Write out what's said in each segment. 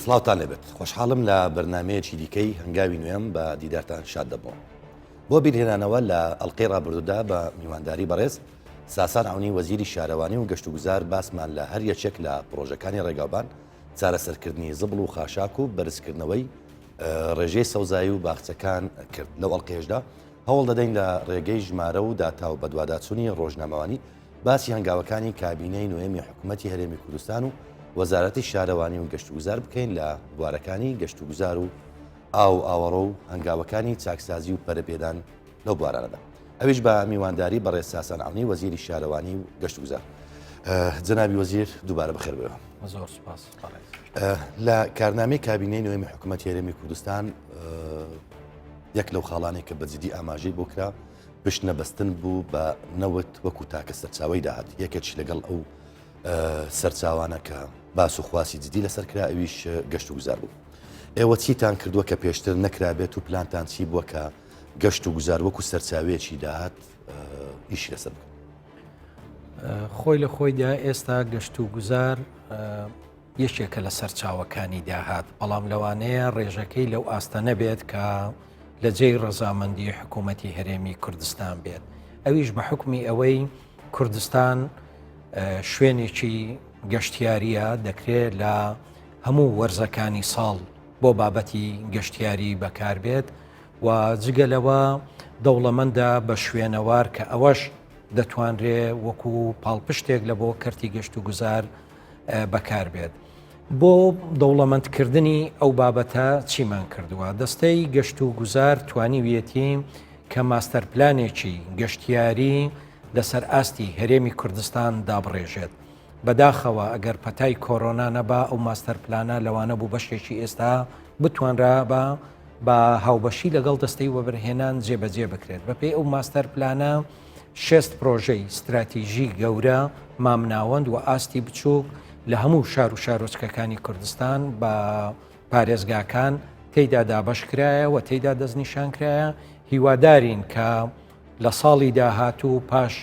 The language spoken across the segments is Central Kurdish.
سڵاوتان لێبێت خۆشحاڵم لە بەرنمەیەکی دیکەی هەنگاوی نوێم بە دیدارتان شاد دەبەوە بۆ بیرهێنانەوە لە ئەڵقەی ڕابردوودا بە میوانداری بەڕێز ساسان عونی وەزیری شارەوانی و گەشت و گوزار باسمان لە هەر یەکێک لە پرۆژەکانی ڕێگاوبان چارەسەرکردنی زبڵ و خاشاک و بەرزکردنەوەی ڕێژەی سەوزایی و باخچەکان کرد. لەو ئەڵقەیەشدا هەوڵ دەدەین لە ڕێگەی ژمارە و داتا و بەدواداچوونی ڕۆژنامەوانی باسی هەنگاوەکانی کابینەی نوێمی حکوومەتی هەرێمی کوردستان و وەزارەتی شارەوانی و گەشت و گوزار بکەین لە بوارەکانی گەشت و گوزار و ئاوەڕۆ و هەنگاوەکانی چاکسازی و پەرەپێدان لەو بوارانەدا. ئەویش بە میوانداری بەڕێز ساسان عونی وەزیری شارەوانی و گەشت و گوزار. جەنابی وەزیر دووبارە بەخێر بێەوە. زۆر سوپاس. لە کارنامەی کابینەی نوێمی حکوومەتی هەرێمی کوردستان یەک لەو خاڵانێک کە بەجددی ئاماژەی بۆ کرا پشتنەبەستن بوو بە نەوت وەکو تاکە سەرچاوی داهات یەکێک لەگەڵ ئەو سەرچاوانە کە باس و خواسی جددی لەسەر کرا ئەویش گەشت و گوزار بوو. ئێوە چیتان کردووە کە پێشتر نەکرابێت و پلانتان چی بووە کە گەشت و گوزار وەکو سەرچاوێکی داهات ئیشی لەسەر بکەن؟ خۆی لە خۆیدا ئێستا گەشت و گوزار یەکێکە لە سەرچاوەکانی داهات، بەڵام لەوانەیە ڕێژەکەی لەو ئاستە نەبێت کە لە جێی ڕەزامەندی حکوومەتی هەرێمی کوردستان بێت. ئەویش بە حکمی ئەوەی کوردستان شوێنێکی گەشتیاریە دەکرێت لە هەموو وەرزەکانی ساڵ بۆ بابەتی گەشتیاری بەکاربێت و جگەلەوە دەوڵەمەندە بە شوێنەوار کە ئەوەش دەتوانرێ وەکو پاڵپشتێک لە بۆ کەرتی گەشت و گوزار بەکاربێت. بۆ دەوڵەمەندکردنی ئەو بابەتە چیمان کردووە؟ دەستەی گەشت و گوزار توانیویەتی کە ماستەرپلانێکی گەشتیاری لەسەر ئاستی هەرێمی کوردستان دابڕێژێت. بەداخەوە ئەگەر پەتای کۆرۆنا نەبا ئەو ماستەرپلانە لەوانە بوو بەشێکی ئێستا بتوانرا بە هاوبەشی لەگەڵ دەستەی وەبەرهێنان جێبەجێ بکرێت. بەپێی ئەو ماستەرپلانە 6 پرۆژەی استراتیژی گەورە مامناوەند و ئاستی بچووک لە هەموو شار و شارۆچکەکانی کوردستان بە پارێزگاکان تێیدا دابەشکرایە و تێیدا دەستنیشانکرایە. هیوادارین کە لە ساڵی داهاتوو پاش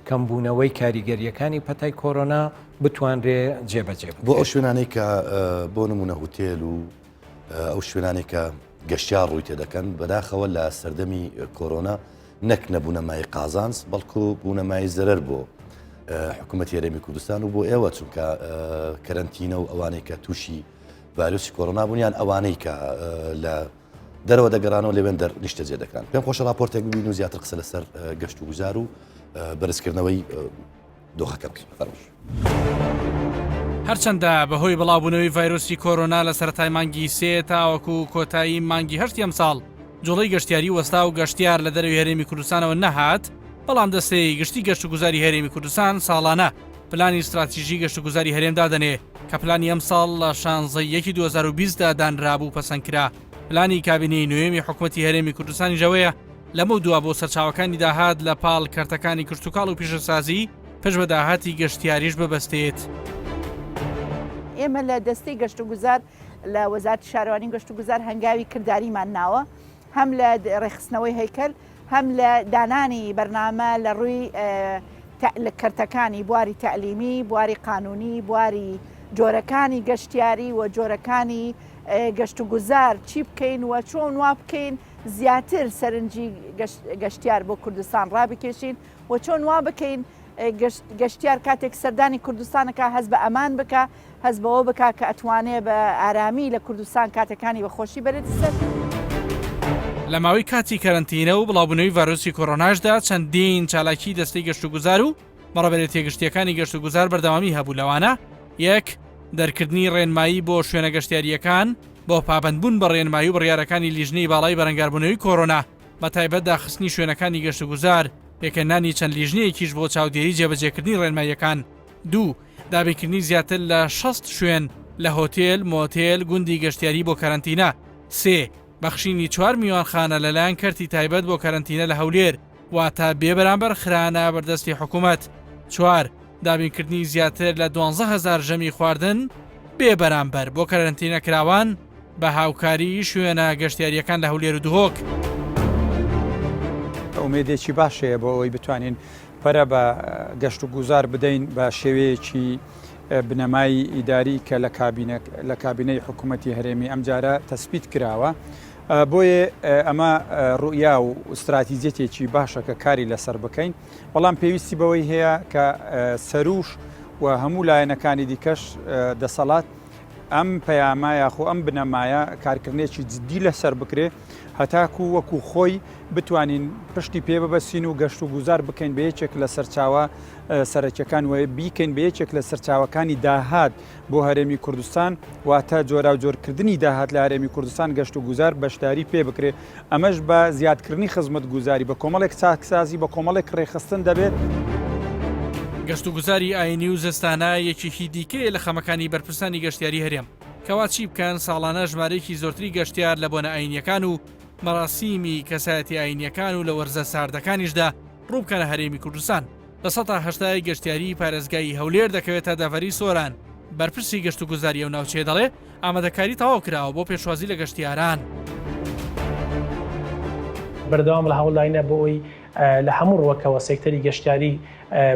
کەمبوونەوەی کاریگەریەکانی پەتای کۆرۆنا بتوانرێ جێبەجێ بۆ ئەو شوێنانەی کە بۆ نمونە هوتێل و ئەو شوێنانێک کە گەشتیار ڕووی تێدەکەن بەداخەوە لە سەردەمی کۆرۆنا نەک نەبوونەمای قازانس بەڵکو بوونەمای زەرەر بۆ حکوومەتی هەرێمی کوردستان و بۆ ئێوە چونکە کەرەنتینە و ئەوانەی کە تووشی ڤایرۆسی کۆرۆنا بوونیان ئەوانەی کە لە دەرەوە دەگەڕانەوە لەوێن دەرنیشتەجێ دەکەن. پێم خۆشە راپۆرتێک ببین و زیاتر قسە لەسەر گەشت و گوزار و بەرزکردنەوەی دۆخەکە بکەین. هەرچەندە بەهۆی بڵاوبوونەوەی ڤایرۆسی کۆرۆنا لە سەرەتای مانگی 3 تاوەکو کۆتایی مانگی 8 ئەمساڵ جوڵەی گەشتیاری وەستا و گەشتیار لە دەرەوەی هەرێمی کوردستانەوە نەهات، بەڵام دەستەی گشتی گەشت و گوزاری هەرێمی کوردستان ساڵانە پلانی استراتیژی گەشت و گوزاری هەرێمدا دەنێ کە پلانی ئەم ساڵ لە 16 2020دا دانرابوو پەسەندکرا. پلانی کابینەی نوێمی حکوومەتی هەرێمی کوردستانی ژەوەیە لەمە دووە بۆ سەرچاوەکانی داهات لە پاڵ کەرتەکانی کشتتوکاڵ و پیشەسازی پێش بە داهاتی گەشتیاریش ببەستێت. ئێمە لە دەستەی گەشت و گوزار لە وەزارەتی شارەوانی گەشت و گوزار هەنگاوی کردداریمان ناوە، هەم لە ڕێخستنەوەی هەیکەل هەم لە دانانی بەرنامە لە ڕووی لە کەرتەکانی بواری تەعلیمی، بواری قانونی، بواری جۆرەکانی گەشتیاری و جۆرەکانی گەشت و گوزار چی بکەین و چۆن وا بکەین زیاتر سەرنجی گەشتیار بۆ کوردستان ڕابکێشین و چۆن وا بکەین گەشتیار کاتێک سەردانی کوردستانەکە هەست بە ئەمان بکە، هەست بەوە بکە کە ئەتوانێ بە ئارامی لە کوردستان کاتەکانی بەخۆشی بەرێت سەر. لە ماوەی کاتی کەرەنتینە و بڵاوبوونەوەی ڤایرۆسی کۆرۆناشدا چەندین چالاکی دەستەی گەشت و گوزار و بەڕێوەبەرێتی گشتیەکانی گەشت و گوزار بەردەوامی هەبوو. لەوانە یەک دەرکردنی ڕێنمایی بۆ شوێنە گەشتیاریەکان بۆ پابەندبوون بە ڕێنمایی و بڕیارەکانی لیژنەی باڵای بەرەنگاربوونەوەی کۆرۆنا بە تایبەت داخستنی شوێنەکانی گەشت و گوزار، پێکەنانی چەند لیژنەیەکیش بۆ چاودێری جێبەجێکردنی ڕێنماییەکان. دوو دابینکردنی زیاتر لە 60 شوێن لە هۆتێل، مۆتێل، گوندی گەشتیاری بۆ کەرەنتینە. سێ بەخشینی 4 میلیۆن خانە لەلایەن کەرتی تایبەت بۆ کەرەنتینە لە هەولێر واتە بێبەرامبەر خرانە بەردەستی حکوومەت. 4 دابینکردنی زیاتر لە 12,000 ژەمی خواردن بێبەرامبەر بۆ کەرەنتینە کراوان بە هاوکاری شوێنە گەشتیاریەکان لە هەولێر و دهۆک. ئومێدێکی باشەیە بۆ ئەوەی بتوانین پەرە بە گەشت و گوزار بدەین بە شێوەیەکی بنەمای ئیداری کە لە کابینەی حکوومەتی هەرێمی ئەمجارە تەسبیت کراوە. بۆیە ئەمە ڕوئیا و استراتیزیەتێکی باشە کە کاری لەسەر بکەین، بەڵام پێویستی بەوەی هەیە کە سەروش و هەموو لایەنەکانی دیکەش دەسەڵات ئەم پەیامە یاخۆ ئەم بنەمایە کارکردنێکی جدی لەسەر بکرێ هەتاکو وەکو خۆی بتوانین پشتی پێ ببەسین و گەشت و گوزار بکەین بە یەکێک لە سەرچاوە سەرەکیەکان وە بیکەین بە یەکێک لە سەرچاوەکانی داهات بۆ هەرێمی کوردستان واتە جۆرا و جۆرکردنی داهات لە هەرێمی کوردستان گەشت و گوزار بەشداری پێ بکرێ. ئەمەش بە زیادکردنی خزمەت گوزاری بە کۆمەڵێک چاکسازی بە کۆمەڵێک ڕێخستن دەبێت. گەشت و گوزاری ئاینی و زستانە یەکێکی دیکەیە لە خەمەکانی بەرپرسانی گەشتیاری هەرێم کەوا چی بکەن ساڵانە ژمارەیەکی زۆرتری گەشتیار لە بۆنە ئاینیەکان و مەراسیمی کەسایەتی ئاینیەکان و لە وەرزە ساردەکانیشدا ڕووبکەنە هەرێمی کوردستان. لە 180 گەشتیاری پارێزگای هەولێر دەکەوێتە دەڤەری سۆران. بەرپرسی گەشت و گوزاری ئەو ناوچێ دەڵێ ئامادەکاری تەواو کراوە بۆ پێشوازی لە گەشتیاران. بەردەوام لە هەوڵداینە بۆ ئەوی لە هەموو ڕوەکەوە سێکتەری گەشتیاری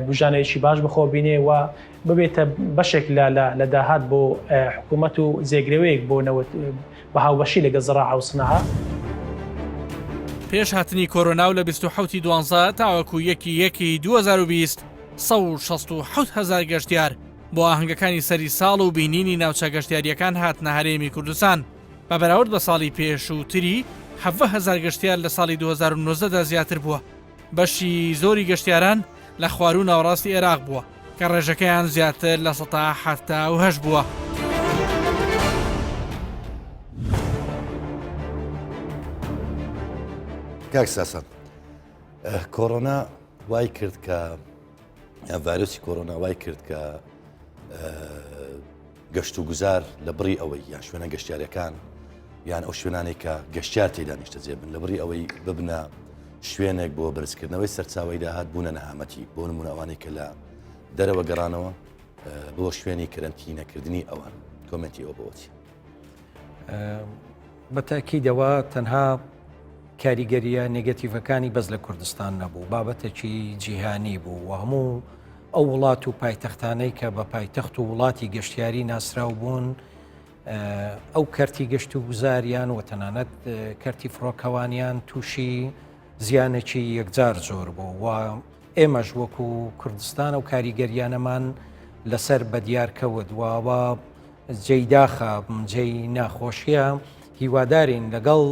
بژانەیەکی باش بخۆبینێ و ببێتە بەشێک لە داهات بۆ حکوومەت و جێگرەوەیەک بۆ بە هاوبەشی لەگە زەڕاع و سنەها. پێش هاتنی کۆرۆنا و لە 27 دوانزە تاوەکو 1/1/2020 167,000 گەشتیار بۆ ئاهەنگەکانی سەری ساڵ و بینینی ناوچە گەشتیاریەکان هاتنە هەرێمی کوردستان بە بەراورد بە ساڵی پێشووتری 70,000 گەشتیار لە ساڵی 2019دا زیاتر بووە. بەشی زۆری گەشتیاران لە خوار و ناوەڕاستی عێراق بووە کە ڕێژەکەیان زیاتر لە 178 بووە. کاک ساسان کۆڕۆنا وای کرد کە ڤایرۆسی کۆڕۆنا وای کرد کە گەشت و گوزار لە بڕی ئەوەی یان شوێنە گەشتیارەکان یان ئەو شوێنانی کە گەشتیار تێدا نیشتە جێبن لە بڕی ئەوەی ببنە شوێنێک بۆ بەرزکردنەوەی سەرچاوی داهات بوونە نەهامەتی بۆ نمونەوانەی کە لە دەرەوە گەڕانەوە بۆ شوێنی کەرەنتینەکردنی ئەوان کۆمنتی ئەو بۆچی بەتاکیدەوە تەنها کاریگەریە نێگەتیڤەکانی بەس لە کوردستان نەبوو بابەتێکی جیهانی بوو و هەموو ئەو وڵات و پایتەختانەی کە بە پایتەخت و وڵاتی گەشتیاری ناسرااو بوون ئەو کەرتی گەشت و گوزاریان و تەنانەت کەرتی فڕۆکەوانیان تووشی زیانێکی یەکجار زۆر بوو و ئێمەش وەکو کوردستان و کاریگەریانەمان لەسەر بەدیارکەوت ووە جێی داخە جێی ناخۆشیە هیوادارین لەگەڵ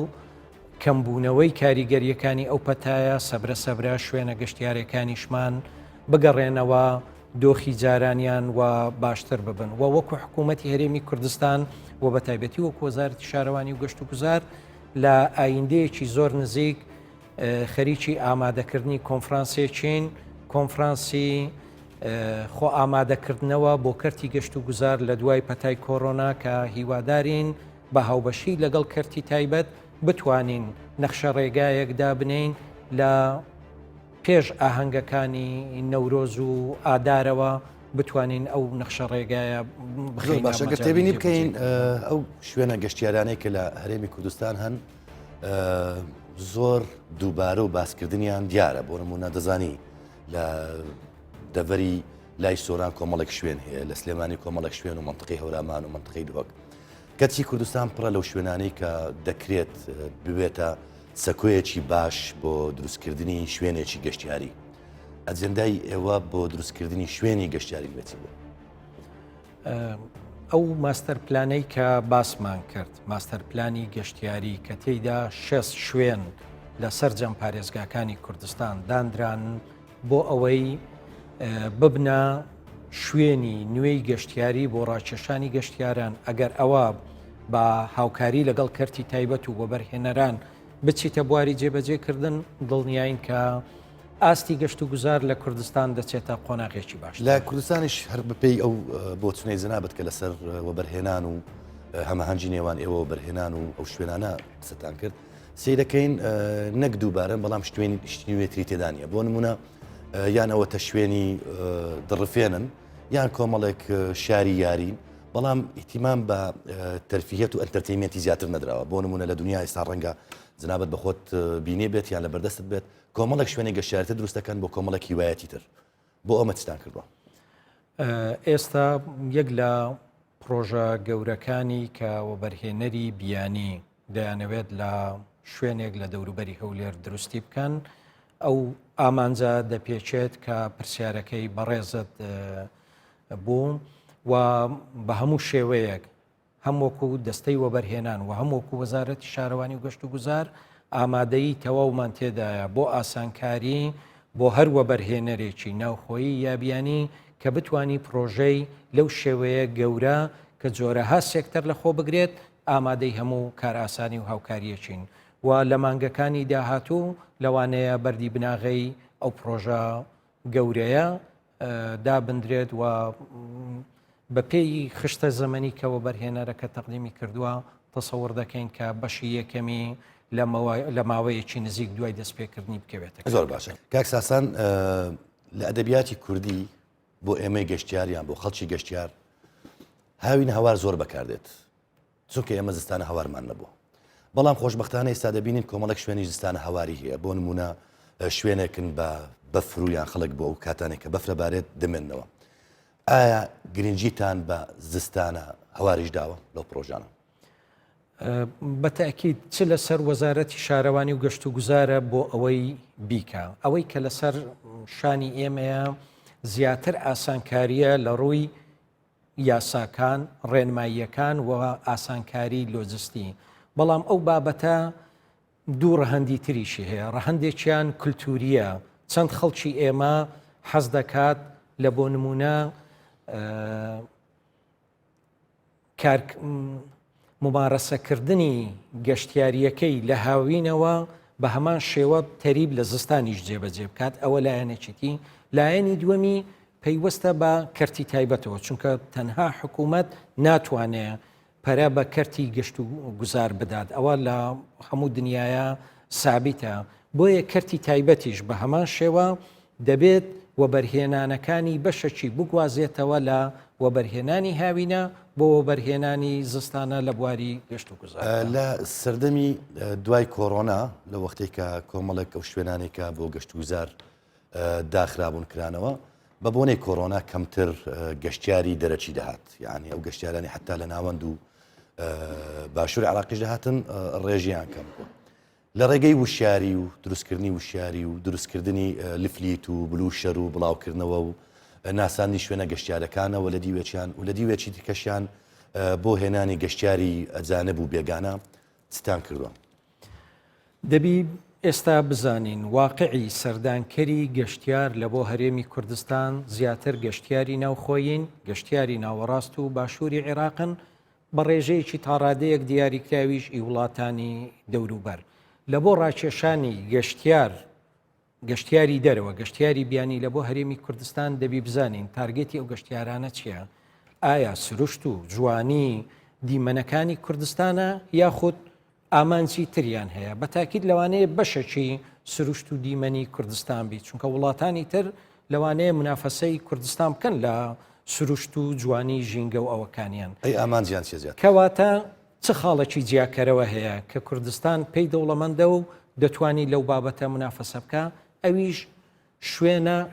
کەمبوونەوەی کاریگەریەکانی ئەو پەتایە سەبرە شوێنە گەشتیارەکانیشمان بگەڕێنەوە دۆخی جارانیان و باشتر ببن و وەکو حکوومەتی هەرێمی کوردستان و بە تایبەتی وەکو وەزارەتی شارەوانی و گەشت و گوزار لە ئایندەیەکی زۆر نزیک خەریکی ئامادەکردنی کۆنفرانسێکین کۆنفرانسی خۆ ئامادەکردنەوە بۆ کەرتی گەشت و گوزار لە دوای پەتای کۆڕۆنا کە هیوادارین بە هاوبەشی لەگەڵ کەرتی تایبەت بتوانین نەخشە ڕێگایەکدا بنین لە پێش ئاهەنگەکانی نەورۆز و ئادارەوە بتوانین ئەو نەخشە ڕێگایە باشەگە تێبینی بکەین ئەو شوێنە گەشتیارانەی کە لە هەرێمی کوردستان هەن زۆر دووبارە و باسکردنیان دیارە بۆ نمونە دەزانی لە دەڤەری لای سۆران کۆمەڵێک شوێن هەیە لە سلێمانی کۆمەڵێک شوێن و منطقەی هەورامان و منطقەی دووەک کەچی کوردستان پڕە لەو شوێنانەی کە دەکرێت ببێتە سەکۆیەکی باش بۆ دروستکردنی شوێنێکی گەشتیاری ئەجندای ئێوە بۆ دروستکردنی شوێنی گەشتیاری بێتی بوو ئەو ماستەر پلانەی کە باسمان کرد ماستەر پلانی گەشتیاری کە تێیدا 6 شوێن لە سەرجەم پارێزگاکانی کوردستان دانران بۆ ئەوەی ببنە شوێنی نوێی گەشتیاری بۆ ڕاکێشانی گەشتیاران ئەگەر ئەوە بە هاوکاری لەگەڵ کەرتی تایبەت و بۆ بەرهێنەران بچیتە بواری جێبەجێکردن دڵنیاین کە ئاستی گەشت و گوزار لە کوردستان دەچێتە قۆناغێکی باش لە کوردستانیش هەر بپێی ئەو بۆچونەی جەنابەت کە لەسەر وەبەرهێنان و هەمەهەنگی نێوان ئێوە بەرهێنان و ئەو شوێنانە ستان کرد سی دەکەین نەک دووبارە بەڵام شتێنوێتری تێدانە بۆ نمونە یان ئەوەتە شوێنی دڕفێنن یان کۆمەڵێک شاری یارین بەڵام ئیتیمان بە تەرفیهەت و ئەنتەرتەینمێنتی زیاتر نەدراوە بۆ نمونە لە دنیا ئێستا ڕەنگە جەنابەت بە خۆت بینێ بێت یان لە بەردەستت بێت کۆمەڵێک شوێنی گەشتیارەتە دروستەکەن بۆ کۆمەڵێک هیوایەتی تر بۆ ئەمە چتان کردووە ئێستا یەک لە پرۆژە گەورەکانی کە وەبەرهێنەری بیانی دەیانەوێت لە شوێنێک لە دەوروبەری هەولێر دروستی بکەن ئەو ئامانجە دەپێچێت کە پرسیارەکەی بەڕێزت بوو و بە هەموو شێوەیەک هەم وەکو دەستەی وەبەرهێنان و هەم وەکو وەزارەتی شارەوانی و گەشت و گوزار ئامادەی تەواومان تێدایە بۆ ئاسانکاری بۆ هەر وەبەرهێنەرێکی ناوخۆیی یابیانی کە بتانی پرۆژەی لەو شێوەیە گەورە کە جۆرەها سێکتەر لە خۆ بگرێت ئامادەی هەموو کار ئاسانی و هاوکاریەچین و لە مانگەکانی داهاتوو لەوانەیە بەردی بناغی ئەو پرۆژە گەورەیە دابدرێت و بە پێی خشتە زەمەنی کە وەبەرهێنەرەکە تەقدیمی کردووە تەسەوڕ دەکەین کە بەشی یەکەمی لە ماوەیەکی نزیک دوای دەستپێکردنی بکەوێتە. زۆر باشە. کاک ساسان لە ئەدەبیاتی کوردی بۆ ئێمەی گەشتیاریان بۆ خەڵکی گەشتیار هاوین هەوار زۆر بەکاردێت چونکە ئێمە زستانە هەوارمان نەبوو. بەڵام خۆشبەختانە ئێستا دەبینین کۆمەڵک شوێنی زستانە هەواری هەیە بۆ نمونە شوێنێکن بە بەفرویان خەڵک بۆ ئەو کاتانێک کە بەفرە بارێت دمێنەوە. ئایا گرنگجیتان بە زستانە هەواریش داوە لەو پرۆژانە؟ بەتەکیید چ لەسەر وەزارەتی شارەوانی و گەشت و گوزارە بۆ ئەوەی بیکە ئەوەی کە لەسەر شانی ئێمەیە زیاتر ئاسانکاریە لە ڕووی یاساکان ڕێنماییەکان و ئاسانکاری لۆجستی بەڵام ئەو بابەتە دوو ڕەهەندی تریشی هەیە ڕەهەندێکیان کولتوریە چەند خەڵکی ئێمە حەز دەکات لە بۆ نمونە ممارەسەکردنی گەشتیاریەکەی لە هاوینەوە بە هەمان شێوە تەریب لە زستانیش جێبەجێ بکات ئەوە لایەنێکیتی لایەنی دووەمی پەیوەستە بە کەرتی تایبەتەوە چونکە تەنها حکوومەت ناتوانێت پەرە بە کەرتی گەشت و گوزار بدات ئەوە لە هەموو دنیاە سابیتە بۆیە کەرتی تایبەتیش بە هەمان شێوە دەبێت وەبەرهێنانەکانی بەشەکی بگوازێتەوە لە وەبەرهێنانی هاوینە بۆ وەبەرهێنانی زستانە لە بواری گەشت و گوزار. لە سەردەمی دوای کۆڕۆنا لە وەختێک کە کۆمەڵێک ئەو شوێنانێکە بۆ گەشت و گوزار داخرابوون کرانەوە بە بۆنەی کۆڕۆنا کەمتر گەشتیاری دەرەچی دەهات یعنی ئەو گەشتیارانی حتا لە ناوەند و باشووری عراقیش دەهاتن ڕێژیان کەم بووە. لە ڕێگەی وشیاری و دروستکردنی وشیاری و دروستکردنی لفلیت و بلوشەر و بڵاوکردنەوە و ناساندی شوێنە گەشتیارەکانەوە لە دیوێکیان و لە دیوێکی دیکەشیان بۆ هێنانی گەشتیاری ئەجانب و بێگانە چتان کردووە. دەبی ئێستا بزانین واقعی سەردانکەری گەشتیار لە بۆ هەرێمی کوردستان زیاتر گەشتیاری ناوخۆیین گەشتیاری ناوەڕاست و باشووری عێراقن بە ڕێژەیەکی تاڕادەیەک دیاریکراویش ئی وڵاتانی دەوروبەر لە بۆ ڕاکێشانی گەشتیاری دەرەوە گەشتیاری بیانی لە بۆ هەرێمی کوردستان دەبی بزانین تارگێتی ئەو گەشتیارانە چییە؟ ئایا سروشت و جوانی دیمەنەکانی کوردستانە یاخود ئامانجی تریان هەیە بە تاکید لەوانەیە بەشەکی سروشت و دیمەنی کوردستان بیت چونکە وڵاتانی تر لەوانەیە منافەسەی کوردستان بکەن لە سروشت و جوانی ژینگە و ئەوەکانیان ئەی ئامانجیان چێزیات کەواتە چه خاڵێکی جیاکەرەوە هەیە کە کوردستان پێی دەوڵەمەندە و دەتوانی لەو بابەتە منافەسە بکە ئەویش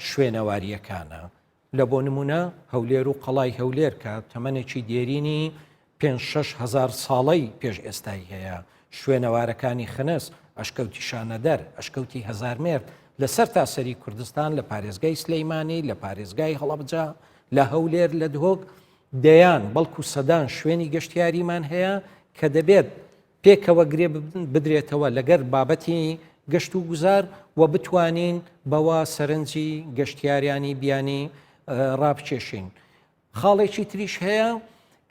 شوێنەواریەکانە لە بۆ نمونە هەولێر و قەڵای هەولێر کە تەمەنێکی دێرینی 5-6 هزار ساڵەی پێش ئێستایی هەیە شوێنەوارەکانی خنس ئەشکەوتی شانەدەر ئەشکەوتی هەزارمێرد لەسەر تاسەری کوردستان لە پارێزگای سلەیمانی لە پارێزگای هەڵەبجا لە هەولێر لە دهۆک دەیان بەڵکو سەدان شوێنی گەشتیاریمان هەیە کە دەبێت پێکەوە گرێ بدرێتەوە لەگەر بابەتی گەشت و گوزار و بتوانین بەوە سەرنجی گەشتیاریانی بیانی ڕابکێشین. خاڵێکی تریش هەیە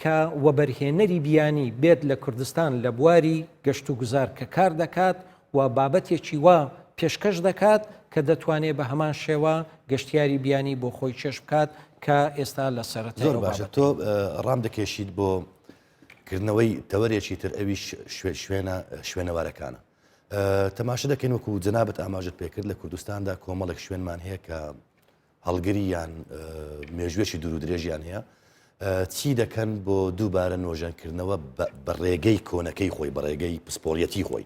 کە وەبەرهێنەری بیانی بێت لە کوردستان لە بواری گەشت و گوزار کە کار دەکات و بابەتێکی وا پێشکەش دەکات کە دەتوانێت بە هەمان شێوە گەشتیاری بیانی بۆ خۆی چێش بکات کە ئێستا لە سەرەتا زۆر باشە تۆ ڕام دەکێشیت بۆ کردنەوەی تەوەرێکی تر ئەویش شوێنەوارەکانە تەماشا دەکەین وەکو جەنابەت ئاماژت پێکرد لە کوردستاندا کۆمەڵێک شوێنمان هەیە کە هەڵگری یان مێژوێکی دوور و درێژیان هەیە چی دەکەن بۆ دووبارە نۆژەنکردنەوە بە ڕێگەی کۆنەکەی خۆی بە ڕێگەی پسپۆریەتی خۆی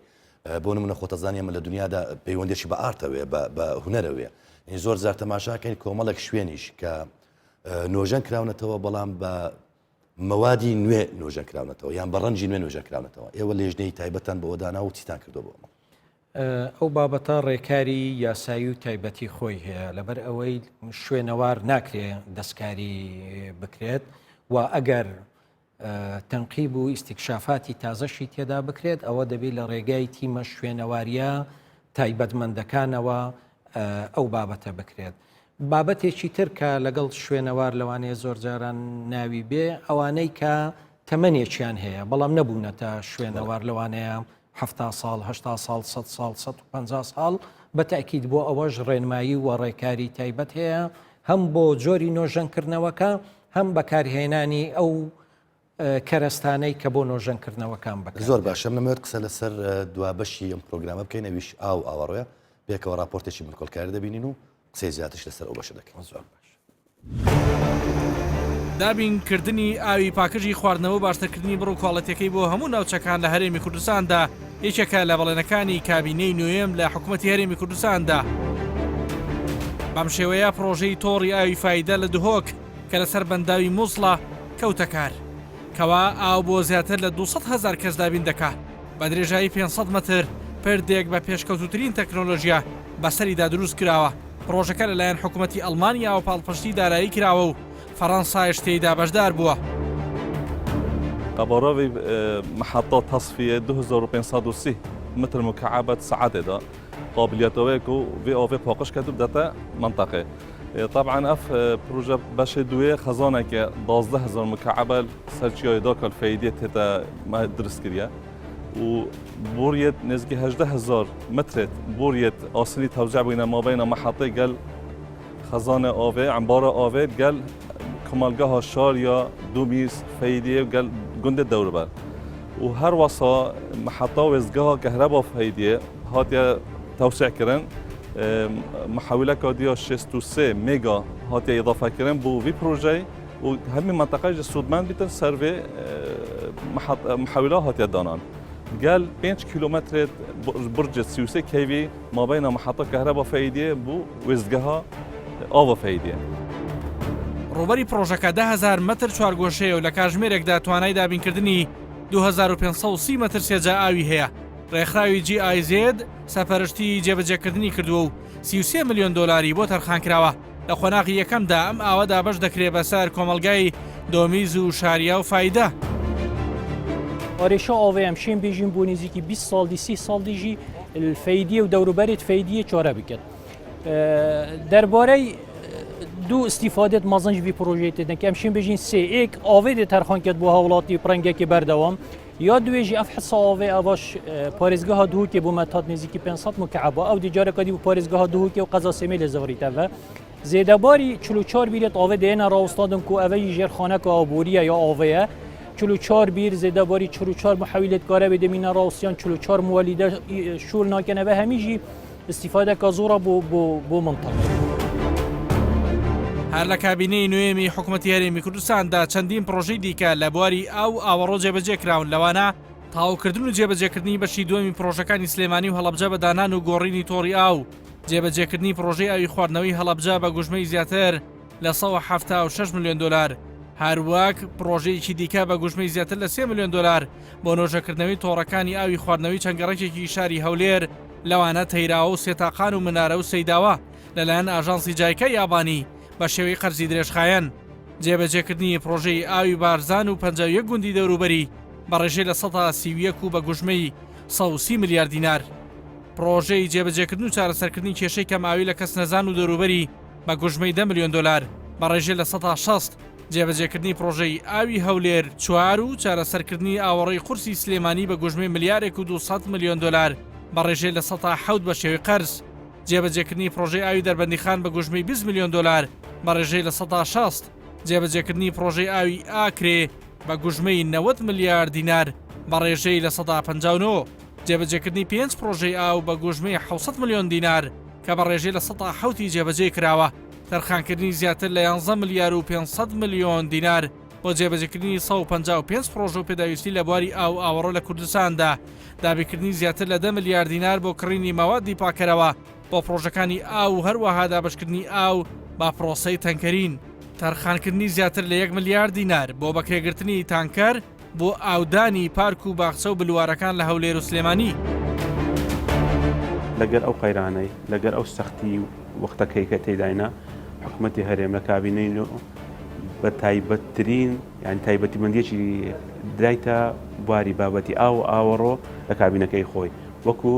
بۆ نمونە خۆتەزانانی ئەمە لە دنیادا پەیوەندێکی بە ئارتەوێ بە هونەرەوێ زۆر زار تەماشاکەین کۆمەڵێک شوێنیش کە نۆژەن کراونەتەوە بەڵام بە مەوادی نوێ نۆژەن کراونەتەوە یان بە ڕەنجی نوێ نۆژەن کراونەتەوە ئێوە لێژنەی تایبەتەن بەوەدانا و چیتان کردو بۆمە ئەو بابەتە ڕێکاری یاسایی و تایبەتی خۆی هەیە لەبەر ئەوەی شوێنەوار ناکرێ دەستکاری بکرێت و ئەگەر تەنقیب و ئیسیکشافاتی تازەشی تێدا بکرێت ئەوە دەبێت لە ڕێگای تیمە شوێنەواریە تایبەتمەندەکانەوە ئەو بابەتە بکرێت. بابەتێکی تر کە لەگەڵ شوێنەوار لەوانەیە زۆر جاران ناوی بێ ئەوانەی کە تەمەنێکیان هەیە بەڵام نەبوونەتە شوێنەوار لەوانەیە 70 ساڵ 80 ساڵ 100 ساڵ 150 ساڵ بەتاکید بۆ ئەوەش ڕێنمایی و ڕێکاری تایبەت هەیە هەم بۆ جۆری نۆژەنکردنەوەکە هەم بەکارهێنانی ئەو کەرەستانەی کە بۆ نۆژەنکردنەوەکان بکە. زۆر باشە نەمەوێت قسە لەسەر دوابەشی ئەم پرۆگرامە بکەین ئەویش ئاو ئاوەڕۆیە پێکەوە راپۆرتێکی منکۆلکاری دەبینین و قسەی زیاترش لەسەر ئەو بەشە دەکەین. زۆر باش. دابینکردنی ئاوی پاکژی خواردنەوە باشترکردنی بڕ و کواڵەتەکەی بۆ هەموو ناوچەکان لە هەرێمی کوردستاندا یەکێکە لە بەڵێنەکانی کابینەی نوێم لە حکوومەتی هەرێمی کوردستاندا. بەم شێوەیە پرۆژەی تۆڕی ئاوی فایدە لە دهۆک کە لەسەر بەنداوی مووسڵە کەوتە کار کەوا ئاو بۆ زیاتر لە 200,000 کەس دابین دەکات بە درێژایی 500 متر پردێک بە پێشکەوتوترین تەکنۆلۆژیا بەسەریدا دروست کراوە. پرۆژەکە لەلایەن حکوومەتی ئەڵمانیا و پاڵپشتی دارایی کراوە و فەڕەنسایش تێیدا بەشدار بووە. أبراوي محطات تصفية 2530 متر مكعب ساعات ده قابليته ويكو في أو في باقش كتب داتا منطقة. طبعا اف بروجه باش دوية خزانة ك 12000 مكعب سرچيا داك الفايدة تتا ما درس كريا وبوريت نزكي 18000 متر بوريت أصلي توزيع بين ما بين محطة قال خزانة أوفي عنبارة أوفي قال كمالجها شاريا دوميس فايدة قال جند الدور بر وهر وصا محطة وزجها كهرباء فايدة هاتيا توسع كرن محاولة كاديا 63 ميجا هاتيا إضافة كرن بو في بروجي وهم منطقة السودمان بيتن سيرفي محاولة هاتيا دانان قال 5 كيلومتر برج سيوسي كيفي ما بين محطة كهرباء فايدة بو وزجها آوا فايدة ڕوبەری پرۆژەکە 10,000 متر چوارگۆشەیە و لە کاتژمێرێکدا توانای دابینکردنی 2530 متر سێجا ئاوی هەیە. ڕێکخراوی GIZ سەپەرشتی جێبەجێکردنی کردووە و 33 ملیۆن دۆلاری بۆ تەرخانکراوە. لە خۆناغی یەکەمدا ئەم ئاوەدا بەش دەکرێت بەسەر کۆمەلگای دۆمیز و شاریا و فایدە. ئارێشە ئاوەیە ئەمشێن بێژین بۆ نزیکی 20 ساڵ 30 ساڵ دیژی فەیدیە و دەوروبەرێت فەیدیە چۆرە بکرد. دەربارەی دو استیفادت مازنج وی پروژه تدن که همشین بجین سه ایک آوید ترخان کرد با هولاتی پرنگه که بردوام یا دویجی افحص آوی آواش پارزگاه دهو که بو متات نزدیکی 500 مکعب او دیجاره کدی بو پارزگاه دهو که و قضا سمیل زوریته و زیده باری 44 بیرت آوی دینا را استادم کو اوی جرخانه که آبوریه یا آویه 44 بیر زیده باری 44 محاولت کاره بده مینا راوسیان 44 موالیده شول ناکنه و همیجی استفاده که زورا بو منطقه هەر لە کابینەی نوێمی حکوومەتی هەرێمی کوردستاندا چەندین پرۆژەی دیکە لە بواری ئاو ئاوەڕۆ جێبەجێکراون لەوانە تاوکردن و جێبەجێکردنی بەشی دووەمی پرۆژەکانی سلێمانی و هەڵەبجە بە دانان و گۆڕینی تۆڕی ئاو جێبەجێکردنی پرۆژەی ئاوی خواردنەوەی هەڵەبجە بە گوژمەی زیاتر لە 176 ملیۆن دلار هەروەک پرۆژەیەکی دیکە بە گوژمەی زیاتر لە 3 ملیۆن دلار بۆ نۆژەکردنەوەی تۆڕەکانی ئاوی خواردنەوەی چەنگەڕێکێکی شاری هەولێر لەوانە تەیراوە و سێتاقان و منارە و سەیداوە لەلایەن ئاژانسی جایکە یابانی بە شێوەی قەرزی درێژخایەن جێبەجێکردنی پرۆژەی ئاوی بارزان و 51 گوندی دەوروبەری بە ڕێژەی لە 130 و بە گوژمەی 130 میلیارد دینار پرۆژەی جێبەجێکردن و چارەسەرکردنی کێشەی کەم ئاوی لە کەس نەزان و دەوروبەری بە گوژمەی 10 ملیۆن دلار بە ڕێژەی لە 160 جێبەجێکردنی پرۆژەی ئاوی هەولێر چوار و چارەسەرکردنی ئاوەڕێی قورسی سلێمانی بە گوژمەی ملیارێک و 200 ملیۆن دلار بە ڕێژەی لە 170 بە شێوەی قەرز جێبەجێکردنی پرۆژەی ئاوی دەربەندیخان بە گوژمەی 20 ملیۆن دلار بە ڕێژەی لە 160 جێبەجێکردنی پرۆژەی ئاوی ئاکرێ بە گوژمەی 90 میلیارد دینار بە ڕێژەی لە 159 جێبەجێکردنی 5 پرۆژەی ئاو بە گوژمەی 600 ملیۆن دینار کە بە ڕێژەی لە 170 جێبەجێ کراوە تەرخانکردنی زیاتر لە 11 میلیارد و 500 میلیۆن دینار بۆ جێبەجێکردنی 155 پرۆژە و پێداویستی لە بواری ئاو ئاوەڕۆ لە کوردستاندا دابیکردنی زیاتر لە 10 میلیارد دینار بۆ کڕینی مەوادی پاکەرەوە بۆ پرۆژەکانی ئاو هەروەها دابشکردنی ئاو با پرۆسەی تەنکەرین تەرخانکردنی زیاتر لە 1 ملیار دینار بۆ بەکرێگرتنی تانکەر بۆ ئاودانی پارک و باخچە و بلوارەکان لە هەولێر و سلێمانی. لەگەر ئەو قەیرانەی لەگەر ئەو سەختی وەختەکەی کە تێداینا حکوومەتی هەرێم لە کابینەی بە تایبەتترین یان تایبەتی بەندێکی درایتە بواری بابەتی ئاوەڕۆ لە کابینەکەی خۆی وەکو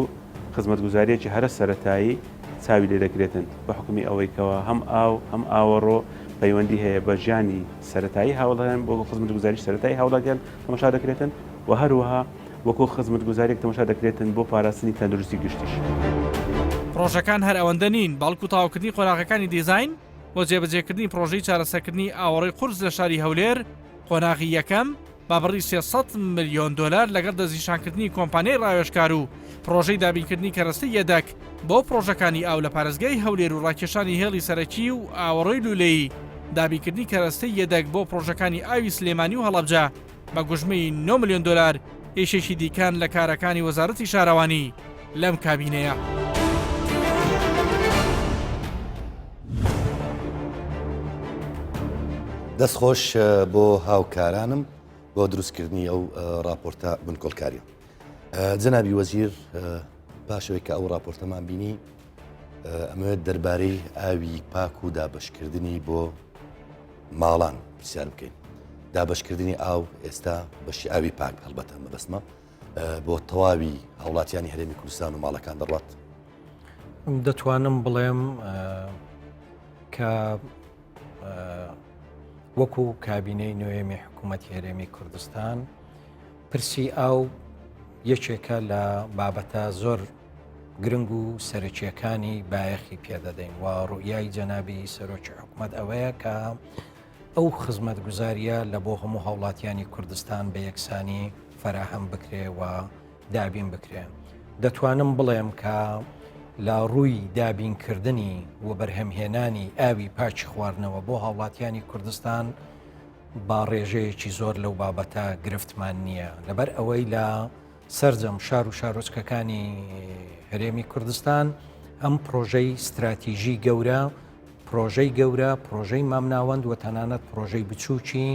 خزمەتگوزاریەکی هەرە سەرەتایی چاوی لێ دەکرێتن بە حکومی ئەوەیکەوە هەم هەم ئاوەڕۆ پەیوەندی هەیە بە ژیانی سەرەتایی هاوڵەیان بۆ خزمەتگوزاری سەرەتایی هاوڵاتیان تەماشا دەکرێتن و هەروەها وەکو خزمەتگوزارێک تەماشا دەکرێتن بۆ پاراستنی تەندروستی گشتیش. پرۆژەکان هەر ئەوەندە نین بەڵکو تاوکردنی قۆناغەکانی دیزاین بۆ جێبەجێکردنی پرۆژەی چارەسەرکردنی ئاوەڕێی قورس لە شاری هەولێر قۆناغی یەکەم بابڕی 300 ملیۆن دلار لەگەڵ دەستنیشانکردنی کۆمپانیای ڕاوێژکار و پرۆژەی دابینکردنی کەرەستەی یەدەک بۆ پرۆژەکانی ئاو لە پارێزگای هەولێر و ڕاکێشانی هێڵی سەرەکی و ئاوەڕۆی لولەیی دابینکردنی کەرەستەی یەدەک بۆ پرۆژەکانی ئاوی سلێمانی و هەڵەبجە بە گوژمەی 9 ملیۆن دلار ئێشێکی دیکان لە کارەکانی وەزارەتی شارەوانی لەم کابینەیە. دەستخۆش بۆ هاوکارانم بۆ دروستکردنی ئەو راپۆرتە بنکۆڵکاریە. جەنابی وەزیر پاشەوەی کە ئەو راپۆرتەمان بینی ئەمەوێت دەربارەی ئاوی پاک و دابەشکردنی بۆ ماڵان پرسیار بکەین. دابەشکردنی ئاو ئێستا بەشی ئاوی پاک هەڵبەتە مەبەستمە بۆ تەواوی هاوڵاتیانی هەرێمی کوردستان و ماڵەکان دەڕات. دەتوانم بڵێم کە وەکو کابینەی نوێمی حکوومەتی هەرێمی کوردستان پرسی ئاو یەکێکە لە بابەتە زۆر گرنگ و سەرچیەکانی بایەخی پێدەدەین و ڕوئیای جەنابی سەرۆکی حکوومەت ئەوەیە کە ئەو خزمەتگوزاریە لە بۆ هەموو هاوڵاتیانی کوردستان بە یەکسانی فەراهەم بکرێ و دابین بکرێ. دەتوانم بڵێم کە لە ڕووی دابینکردنی و بەرهەمهێنانی ئاوی پاچی خواردنەوە بۆ هاوڵاتیانی کوردستان با ڕێژەیەکی زۆر لەو بابەتە گرفتمان نییە لەبەر ئەوەی لە سەرجەم شار و شارۆچکەکانی هەرێمی کوردستان ئەم پرۆژەی استراتیژی گەورە پرۆژەی مامناوەند و تەنانەت پرۆژەی بچووکی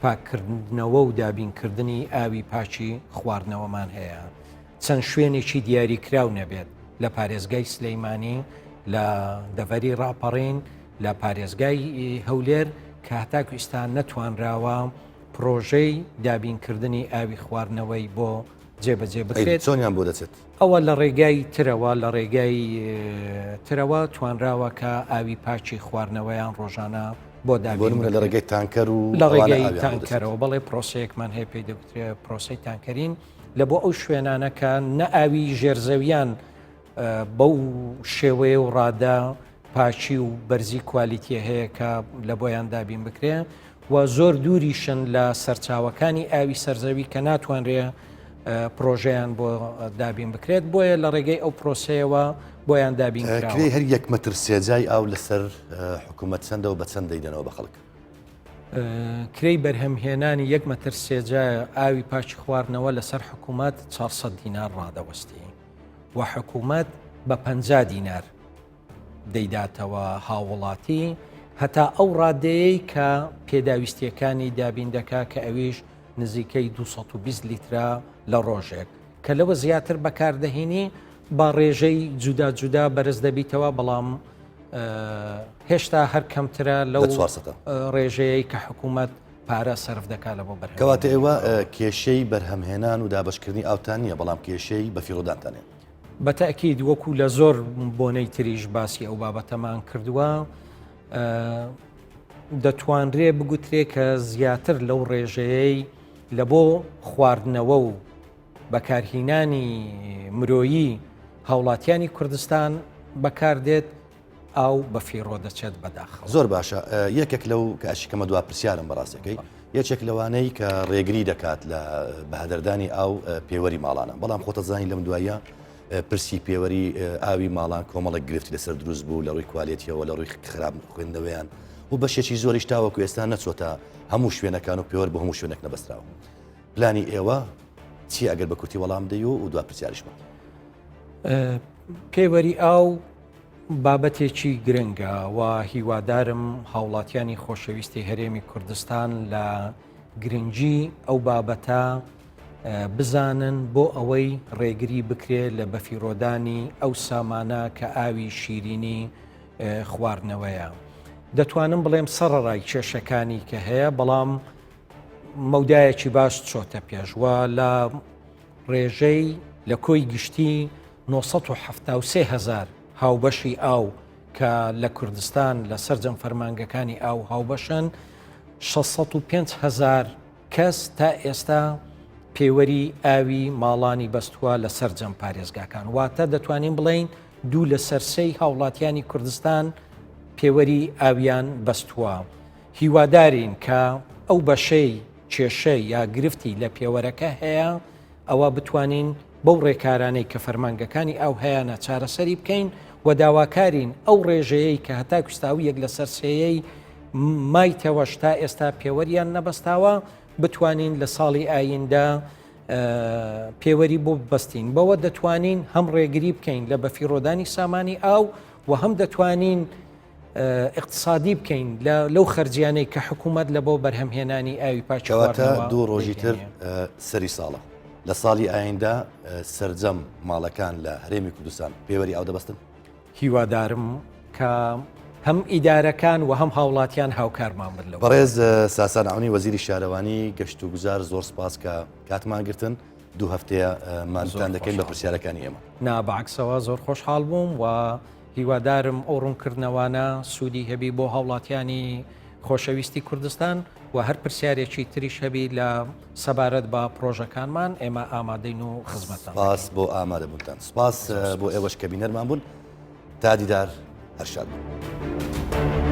پاکردنەوە و دابینکردنی ئاوی پاچی خواردنەوەمان هەیە. چەند شوێنێکی دیاریکراو نەبێت لە پارێزگای سلەیمانی لە دەڤەری ڕاپەڕین لە پارێزگای هەولێر کە هەتاکو ئێستا نەتوانراوە پرۆژەی دابینکردنی ئاوی خواردنەوەی بۆ جێبەجێ بکرێت. چۆنیان بۆ دەچێت؟ ئەوە لە ڕێگای ترەوە توانراوە کە ئاوی پاچی خواردنەوەیان ڕۆژانە بۆ دابین لە ڕێگەی تانکەر و لە ڕێگەی تانکەرەوە بەڵێ پرۆسەیەکمان هەیە پێی دەوترێت پرۆسەی تانکەرین لە بۆ ئەو شوێنانەکە نە ئاوی ژێرزەویان بەو شێوەیە و ڕادا پاچی و بەرزی کوالیتیە هەیە کە لە بۆیان دابین بکرێ و زۆر دووریشن لە سەرچاوەکانی ئاوی سەرزەوی کە ناتوانرێ پرۆژەیان بۆ دابین بکرێت بۆیە لە ڕێگەی ئەو پرۆسەیەوە بۆیان دابین کرێ هەر یەک مەتر سێجای ئاو لەسەر حکوومەت چەندەوە بە چەند دەیدەنەوە بە خەڵک. کرێی بەرهەمهێنانی یەک مەتر سێجای ئاوی پاچی خواردنەوە لەسەر حکوومەت 400 دینار ڕادەوەستی و حکوومەت بە 50 دینار دەیداتەوە هاوڵاتی هەتا ئەو ڕادەیەی کە پێداویستیەکانی دابین دەکا کە ئەویش نزیکەی 220 لیترە لە ڕۆژێک کە لەوە زیاتر بەکاردەهێنی با ڕێژەی جودا بەرز دەبیتەوە بەڵام هێشتا هەر کەمترە لەو ڕێژەیەی کە حکوومەت پارە سەرف دەکات لە بۆ بەرهەم. کەواتە ئێوە کێشەی بەرهەمهێنان و دابشکردنی ئاوتان نیە بەڵام کێشەی بەفیڕۆدانتانێت. بەتەکید وەکو لە زۆر بۆنەی تریش باسی ئەو بابەتەمان کردووە دەتوانرێ بگوترێ کە زیاتر لەو ڕێژەیەی لە بۆ خواردنەوە و بەکارهینانی مرۆیی هاوڵاتیانی کوردستان بەکاردێت ئاو بەفیڕۆ دەچێت بەداخەوە. زۆر باشە یەکێک لەو کە ئەشکەمە دوا پرسیارم بەڕاستەکەی یەکێک لەوانەی کە ڕێگری دەکات لە بەهدەردانی ئاو پێوەری ماڵانە بەڵام خۆتەزانی لەم دوایە پرسی پێوەری ئاوی ماڵان کۆمەڵک گرفتی لەسەر دروست بوو لە ڕووی کوالیتیەوە لە ڕووی خراپ خوێندەوەیان و بەشێکی زۆریش تاوەکو ئێستا نەچۆتە هەموو شوێنەکان و پێوەەر بە هەموو شوێنێک نەبەستراوە. پلانی ئێوە چی ئەگەر بە کورتی وەڵام دەی و دوا پرسیاریشمە؟ پێوەری ئاو بابەتێکی گرنگە و هیوادارم هاوڵاتیانی خۆشەویستی هەرێمی کوردستان لە گرنگی ئەو بابەتە بزانن بۆ ئەوەی ڕێگری بکرێت لە بەفیرۆدانی ئەو سامانە کە ئاوی شیرینی خواردنەوەیە. دەتوانم بڵێم سەرڕای کێشەکانی کە هەیە بەڵام مەودایەکی باش چۆتە پێشوە لە ڕێژەی لە کۆی گشتی 973,000 هاوبەشی ئاو کە لە کوردستان لە سەرجەم فەرمانگەکانی ئاو هاوبەشن 605,000 کەس تا ئێستا پێوەری ئاوی ماڵانی بەستووە لە سەرجەم پارێزگاکان واتە دەتوانین بڵین 2 لە سەرسەی هاوڵاتیانی کوردستان پێوەری ئاویان بەستووە. هیوادارین کە ئەو بەشەی کێشەی یا گرفتی لە پێوەرەکە هەیە ئەوە بتوانین بەو ڕێکارانەی کە فەرمانگەکانی ئەو هەیەە چارەسەری بکەین و داواکارین ئەو ڕێژەیەی کە هەتا کوستاویەک لە سەرسەیەی مایتەوەش تا ئێستا پێوەریان نەبەستاوە بتوانین لە ساڵی ئایندا پێوەری بۆ ببەستین. بەوە دەتوانین هەم ڕێگری بکەین لە بەفیڕۆدانی سامانی ئاو و هەم دەتوانین اقتصادی بکەین لەو خەرجیانەی کە حکوومەت لە بۆ بەرهەمهێنانی ئاوی پاچەواتە 2 ڕۆژی تر سەری ساڵە لە ساڵی ئایندا سەرجەم ماڵەکان لە هەرێمی کوردستان پێوەری ئاو دەبەستن. هیوادارم کە هەم ئیدارەکان و هەم هاوڵاتیان هاوکارمان بن لەوە. بەڕێز ساسان عونی وەزیری شارەوانی گەشت و گوزار زۆر سپاس کە کاتمان گرتن 2 هەفتەیە مانتان دەکەین بە پرسیارەکانی ئێمە. نابعکسەوە زۆر خۆشحاڵ بووم و هیوادارم ئەو ڕوونکردنەوانە سوودی هەبی بۆ هاوڵاتیانی خۆشەویستی کوردستان و هەر پرسیارێکی تریش هەبی لە سەبارەت بە پرۆژەکانمان ئێمە ئامادەین و خزمەتان. سپاس بۆ ئامادەبوونتان. سپاس بۆ ئێوەش کە بینەرمان بوون تا دیدار هەرشاد بوون.